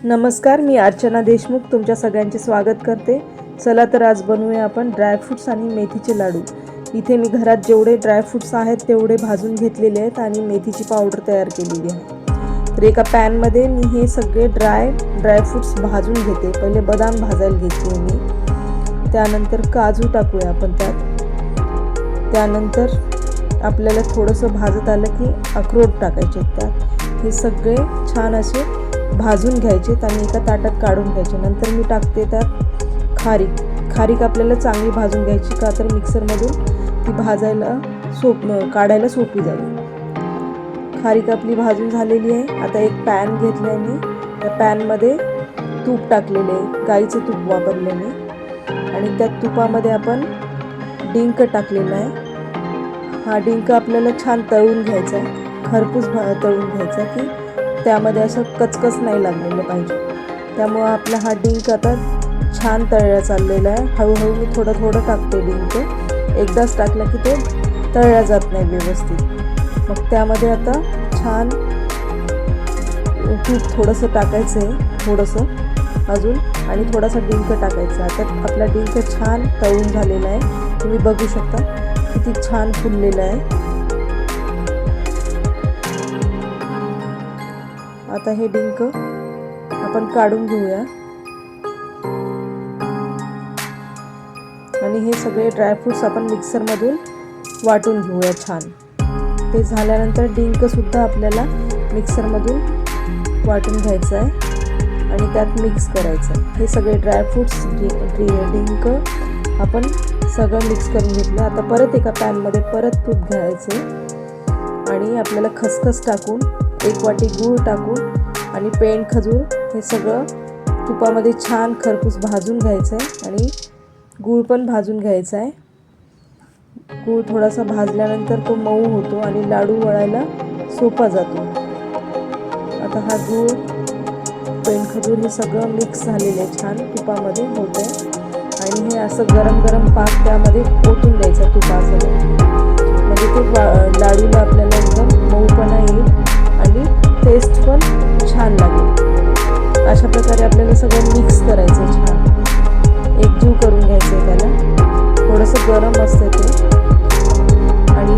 नमस्कार, मी अर्चना देशमुख तुमच्या सगळ्यांचे स्वागत करते। चला तर आज बनवूया आपण ड्रायफ्रुट्स आणि मेथीचे लाडू। इथे मी घरात जेवढे ड्रायफ्रुट्स आहेत तेवढे भाजून घेतलेले आहेत आणि मेथीची पावडर तयार केलेली आहे। तर एका पॅन मध्ये मी हे सगळे ड्रायफ्रुट्स भाजून घेते। पहिले बदाम भाजायला घेतले मी, त्यानंतर काजू टाकूया आपण त्यात। त्यानंतर आपल्याला थोडंसं भाजत आलं की अक्रोड टाकायचे त्यात। हे सगळे छान असे भाजून घ्यायचे आणि एका ताटात काढून घ्यायचे। नंतर मी टाकते त्यात खारीक आपल्याला चांगली भाजून घ्यायची, का तर मिक्सरमधून ती काढायला सोपी जाईल। खारीक आपली भाजून झालेली आहे। आता एक पॅन घेतले आणि त्या पॅनमध्ये तूप टाकलेले आहे, गाईचं तूप वापरले मी। आणि त्या तुपामध्ये आपण डिंक टाकलेला आहे। हा डिंक आपल्याला छान तळून घ्यायचा आहे, खरपूस तळून घ्यायचा की त्यामध्ये असं कचकच नाही लागलेलं पाहिजे। त्यामुळे आपला हा डिंक आता छान तळला चाललेला आहे। हळूहळू मी थोडं टाकते डिंक, एकदाच टाकला की ते तळला जात नाही व्यवस्थित। मग त्यामध्ये आता छान तूप थोडंसं टाकायचं आहे, थोडंसं अजून, आणि थोडासा डिंक टाकायचा। आता आपला डिंक छान तळून झालेला आहे, तुम्ही बघू शकता किती छान फुललेला आहे। आता हे डिंक आपण काढून घेऊया आणि हे सगळे ड्रायफ्रुट्स आपण मिक्सरमधून वाटून घेऊया छान। ते झाल्यानंतर डिंक सुद्धा आपल्याला मिक्सरमधून वाटून घ्यायचं आहे आणि त्यात मिक्स करायचं। हे सगळे ड्रायफ्रुट्स डिंक आपण सगळं मिक्स करून घेतलं। आता परत एका पॅनमध्ये परत तूप घ्यायचे आणि आपल्याला खसखस टाकून, एक वाटी गूळ टाकून आणि पेंड खजूर हे सगळं तुपामध्ये छान खरपूस भाजून घ्यायचं आहे। आणि गूळ पण भाजून घ्यायचा आहे। गूळ थोडासा भाजल्यानंतर तो मऊ होतो आणि लाडू वळायला सोपा जातो। आता हा गूळ, पेंड खजूर हे सगळं मिक्स झालेलं आहे, छान तुपामध्ये होत आहे। आणि हे असं गरम गरम पाक त्यामध्ये ओतून द्यायचा तुपासोबत, म्हणजे ते लाडूला आपल्याला एकदम मऊपणा येईल आणि टेस्ट पण छान लागेल। अशा प्रकारे आपल्याला सगळं मिक्स करायचं, छान एकजीव करून घ्यायचं आहे त्याला। थोडंसं गरम असतं ते। आणि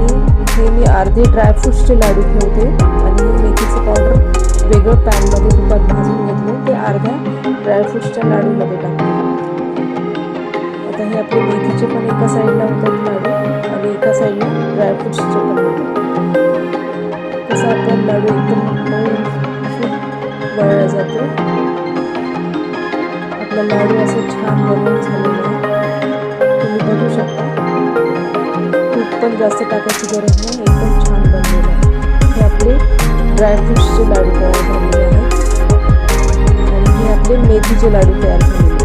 हे मी अर्धे ड्रायफ्रुट्सचे लाडू ठेवते आणि हे मेथीचं पावडर वेगळं पॅनमध्ये तुपात भाजून घेतले, ते अर्ध्या ड्रायफ्रुट्सच्या लाडूमध्ये टाकते। आता हे आपले मेथीचे पण एका साईडला होतात लाडू आणि एका साईडला ड्रायफ्रुट्सचे पण होतात। कसं आपण लाडू एकदम मऊ वळला जातो। आपला लाडू असं छान बनवून झालेला आहे, तुम्ही बघू शकता। तूप पण जास्त टाकायची गरज नाही, एकदम छान बनलेलं आहे। हे आपले ड्रायफ्रुट्सचे लाडू तयार झालेले आहेत आणि हे आपले मेथीचे लाडू तयार झालेले आहेत।